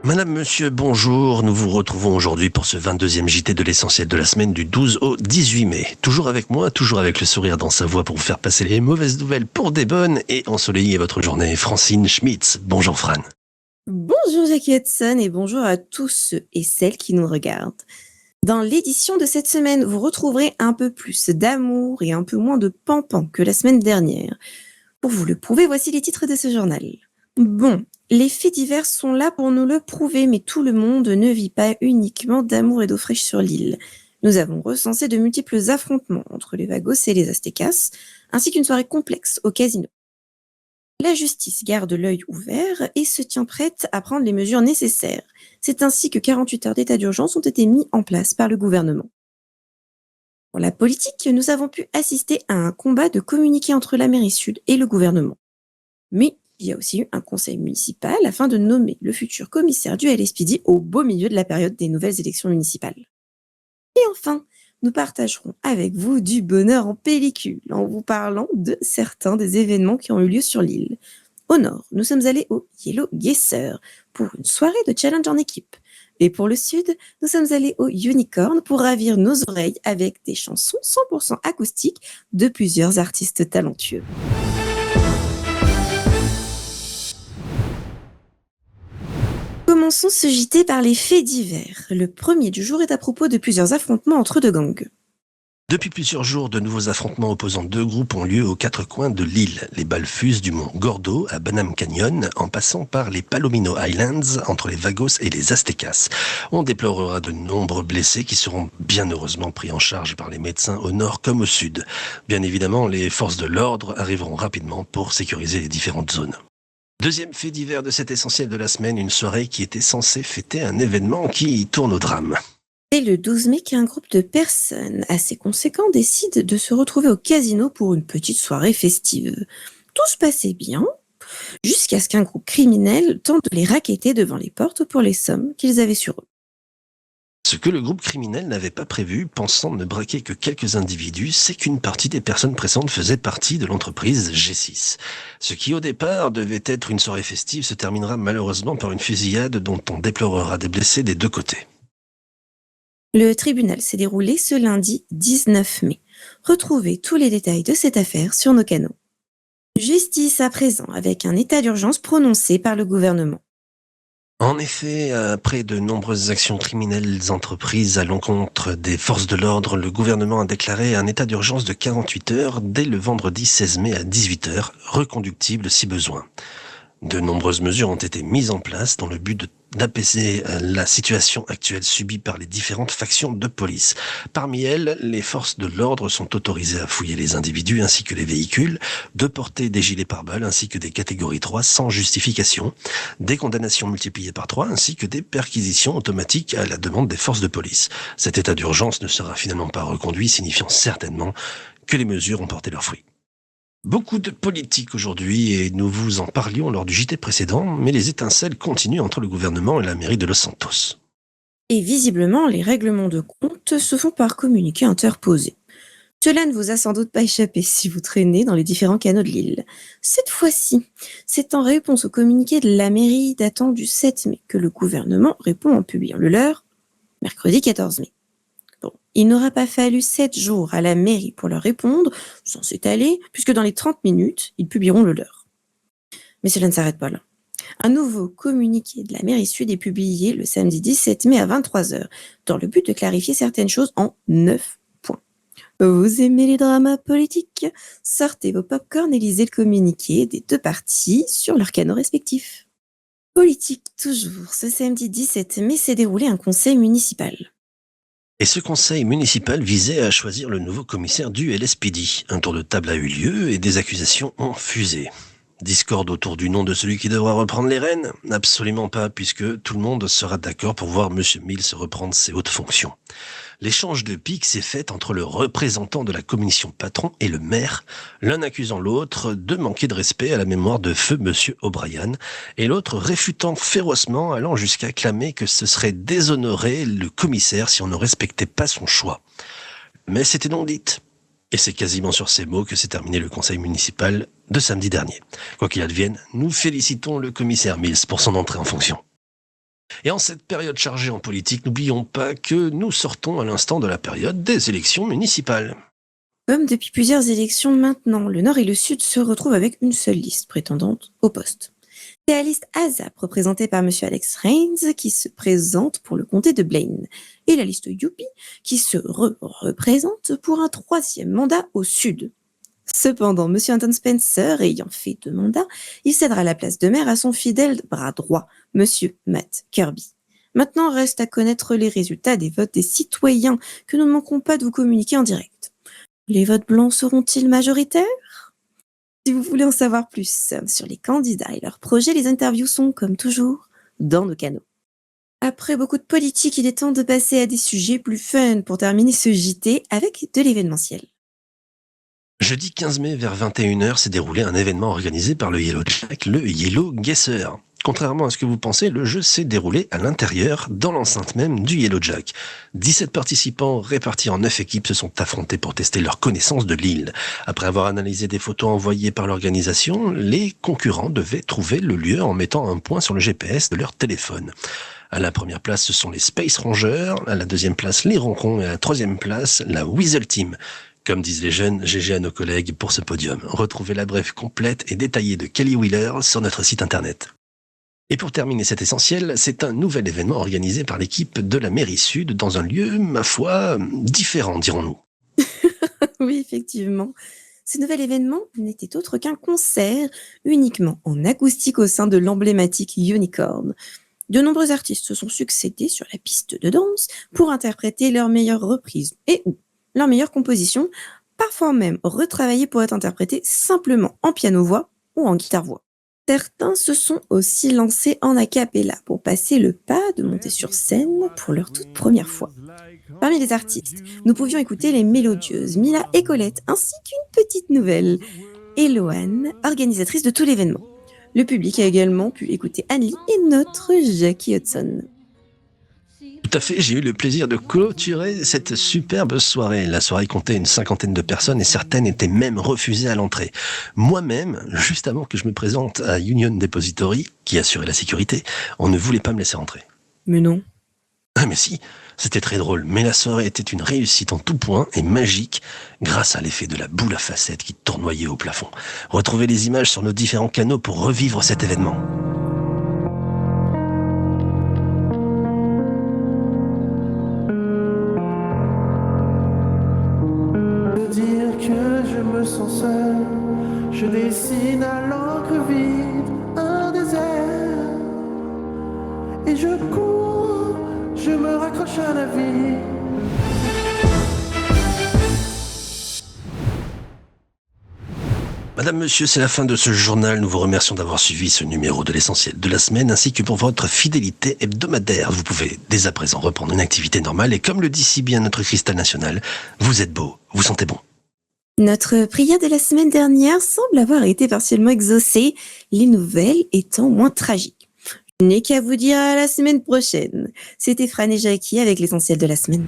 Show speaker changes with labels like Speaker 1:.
Speaker 1: Madame, monsieur, bonjour. Nous vous retrouvons aujourd'hui pour ce 22e JT de l'essentiel de la semaine du 12 au 18 mai. Toujours avec moi, toujours avec le sourire dans sa voix pour vous faire passer les mauvaises nouvelles pour des bonnes et ensoleiller votre journée. Francine Schmitz. Bonjour Fran.
Speaker 2: Bonjour Jackie Hudson et bonjour à tous ceux et celles qui nous regardent. Dans l'édition de cette semaine, vous retrouverez un peu plus d'amour et un peu moins de pampan que la semaine dernière. Pour vous le prouver, voici les titres de ce journal. Bon, les faits divers sont là pour nous le prouver, mais tout le monde ne vit pas uniquement d'amour et d'eau fraîche sur l'île. Nous avons recensé de multiples affrontements entre les Vagos et les Aztecas, ainsi qu'une soirée complexe au casino. La justice garde l'œil ouvert et se tient prête à prendre les mesures nécessaires. C'est ainsi que 48 heures d'état d'urgence ont été mis en place par le gouvernement. Pour la politique, nous avons pu assister à un combat de communiqué entre la mairie sud et le gouvernement. Mais il y a aussi eu un conseil municipal afin de nommer le futur commissaire du LSPD au beau milieu de la période des nouvelles élections municipales. Et enfin, nous partagerons avec vous du bonheur en pellicule en vous parlant de certains des événements qui ont eu lieu sur l'île. Au nord, nous sommes allés au Yellow Gesser pour une soirée de challenge en équipe. Et pour le sud, nous sommes allés au Unicorn pour ravir nos oreilles avec des chansons 100% acoustiques de plusieurs artistes talentueux. Commençons ce JT par les faits divers. Le premier du jour est à propos de plusieurs affrontements entre deux gangs.
Speaker 1: Depuis plusieurs jours, de nouveaux affrontements opposant deux groupes ont lieu aux quatre coins de l'île. Les balles fusent du mont Gordo à Banham Canyon, en passant par les Palomino Islands, entre les Vagos et les Aztecas. On déplorera de nombreux blessés qui seront bien heureusement pris en charge par les médecins au nord comme au sud. Bien évidemment, les forces de l'ordre arriveront rapidement pour sécuriser les différentes zones. Deuxième fait divers de cet essentiel de la semaine, une soirée qui était censée fêter un événement qui tourne au drame.
Speaker 2: C'est le 12 mai qu'un groupe de personnes assez conséquent décide de se retrouver au casino pour une petite soirée festive. Tout se passait bien, jusqu'à ce qu'un groupe criminel tente de les racketter devant les portes pour les sommes qu'ils avaient sur eux.
Speaker 1: Ce que le groupe criminel n'avait pas prévu, pensant ne braquer que quelques individus, c'est qu'une partie des personnes présentes faisait partie de l'entreprise G6. Ce qui au départ devait être une soirée festive se terminera malheureusement par une fusillade dont on déplorera des blessés des deux côtés.
Speaker 2: Le tribunal s'est déroulé ce lundi 19 mai. Retrouvez tous les détails de cette affaire sur nos canaux. Justice à présent avec un état d'urgence prononcé par le gouvernement.
Speaker 1: En effet, après de nombreuses actions criminelles entreprises à l'encontre des forces de l'ordre, le gouvernement a déclaré un état d'urgence de 48 heures dès le vendredi 16 mai à 18 heures, reconductible si besoin. De nombreuses mesures ont été mises en place dans le but d'apaiser la situation actuelle subie par les différentes factions de police. Parmi elles, les forces de l'ordre sont autorisées à fouiller les individus ainsi que les véhicules, de porter des gilets pare-balles ainsi que des catégories 3 sans justification, des condamnations multipliées par 3 ainsi que des perquisitions automatiques à la demande des forces de police. Cet état d'urgence ne sera finalement pas reconduit, signifiant certainement que les mesures ont porté leurs fruits. Beaucoup de politique aujourd'hui et nous vous en parlions lors du JT précédent, mais les étincelles continuent entre le gouvernement et la mairie de Los Santos.
Speaker 2: Et visiblement, les règlements de compte se font par communiqué interposé. Cela ne vous a sans doute pas échappé si vous traînez dans les différents canaux de l'île. Cette fois-ci, c'est en réponse au communiqué de la mairie datant du 7 mai que le gouvernement répond en publiant le leur, mercredi 14 mai. Bon, il n'aura pas fallu 7 jours à la mairie pour leur répondre, sans s'étaler, puisque dans les 30 minutes, ils publieront le leur. Mais cela ne s'arrête pas là. Un nouveau communiqué de la mairie sud est publié le samedi 17 mai à 23h, dans le but de clarifier certaines choses en 9 points. Vous aimez les dramas politiques? Sortez vos pop-corn et lisez le communiqué des deux parties sur leurs canaux respectifs. Politique toujours, ce samedi 17 mai s'est déroulé un conseil municipal.
Speaker 1: Et ce conseil municipal visait à choisir le nouveau commissaire du LSPD. Un tour de table a eu lieu et des accusations ont fusé. Discorde autour du nom de celui qui devra reprendre les rênes? Absolument pas, puisque tout le monde sera d'accord pour voir M. Mills reprendre ses hautes fonctions. L'échange de piques s'est fait entre le représentant de la commission patron et le maire, l'un accusant l'autre de manquer de respect à la mémoire de feu M. O'Brien, et l'autre réfutant férocement, allant jusqu'à clamer que ce serait déshonorer le commissaire si on ne respectait pas son choix. Mais c'était non dit. Et c'est quasiment sur ces mots que s'est terminé le conseil municipal de samedi dernier. Quoi qu'il advienne, nous félicitons le commissaire Mills pour son entrée en fonction. Et en cette période chargée en politique, n'oublions pas que nous sortons à l'instant de la période des élections municipales.
Speaker 2: Comme depuis plusieurs élections maintenant, le Nord et le Sud se retrouvent avec une seule liste prétendante au poste. C'est la liste ASAP, représentée par M. Alex Rains, qui se présente pour le comté de Blaine, et la liste Youpi, qui se représente pour un troisième mandat au Sud. Cependant, M. Anton Spencer, ayant fait 2 mandats, il cédera la place de maire à son fidèle bras droit, M. Matt Kirby. Maintenant, reste à connaître les résultats des votes des citoyens que nous ne manquons pas de vous communiquer en direct. Les votes blancs seront-ils majoritaires? Si vous voulez en savoir plus sur les candidats et leurs projets, les interviews sont, comme toujours, dans nos canaux. Après beaucoup de politique, il est temps de passer à des sujets plus fun pour terminer ce JT avec de l'événementiel.
Speaker 1: Jeudi 15 mai vers 21h s'est déroulé un événement organisé par le Yellow Jack, le Yellow Guesser. Contrairement à ce que vous pensez, le jeu s'est déroulé à l'intérieur, dans l'enceinte même du Yellow Jack. 17 participants répartis en 9 équipes se sont affrontés pour tester leur connaissance de l'île. Après avoir analysé des photos envoyées par l'organisation, les concurrents devaient trouver le lieu en mettant un point sur le GPS de leur téléphone. À la première place, ce sont les Space Rangers, à la deuxième place, les Roncons, et à la troisième place, la Weasel Team. Comme disent les jeunes, GG à nos collègues pour ce podium. Retrouvez la brève complète et détaillée de Kelly Wheeler sur notre site internet. Et pour terminer cet essentiel, c'est un nouvel événement organisé par l'équipe de la mairie sud dans un lieu, ma foi, différent, dirons-nous.
Speaker 2: Oui, effectivement. Ce nouvel événement n'était autre qu'un concert uniquement en acoustique au sein de l'emblématique Unicorn. De nombreux artistes se sont succédés sur la piste de danse pour interpréter leurs meilleures reprises et ou leurs meilleures compositions, parfois même retravaillées pour être interprétées simplement en piano-voix ou en guitare-voix. Certains se sont aussi lancés en a cappella pour passer le pas de monter sur scène pour leur toute première fois. Parmi les artistes, nous pouvions écouter les mélodieuses Mila et Colette, ainsi qu'une petite nouvelle, Eloane, organisatrice de tout l'événement. Le public a également pu écouter Anne-Lee et notre Jackie Hudson.
Speaker 1: Tout à fait, j'ai eu le plaisir de clôturer cette superbe soirée. La soirée comptait une 50aine de personnes et certaines étaient même refusées à l'entrée. Moi-même, juste avant que je me présente à Union Depository, qui assurait la sécurité, on ne voulait pas me laisser entrer.
Speaker 2: Mais non.
Speaker 1: Ah mais si, c'était très drôle, mais la soirée était une réussite en tout point et magique grâce à l'effet de la boule à facettes qui tournoyait au plafond. Retrouvez les images sur nos différents canaux pour revivre cet événement.
Speaker 3: Dire que je me sens seul, je dessine à l'encre vide un désert et je cours, je me raccroche à la vie.
Speaker 1: Madame, monsieur, c'est la fin de ce journal. Nous vous remercions d'avoir suivi ce numéro de l'essentiel de la semaine ainsi que pour votre fidélité hebdomadaire. Vous pouvez dès à présent reprendre une activité normale et comme le dit si bien notre cristal national, vous êtes beau, vous sentez bon.
Speaker 2: Notre prière de la semaine dernière semble avoir été partiellement exaucée, les nouvelles étant moins tragiques. Je n'ai qu'à vous dire à la semaine prochaine. C'était Fran et Jackie avec l'essentiel de la semaine.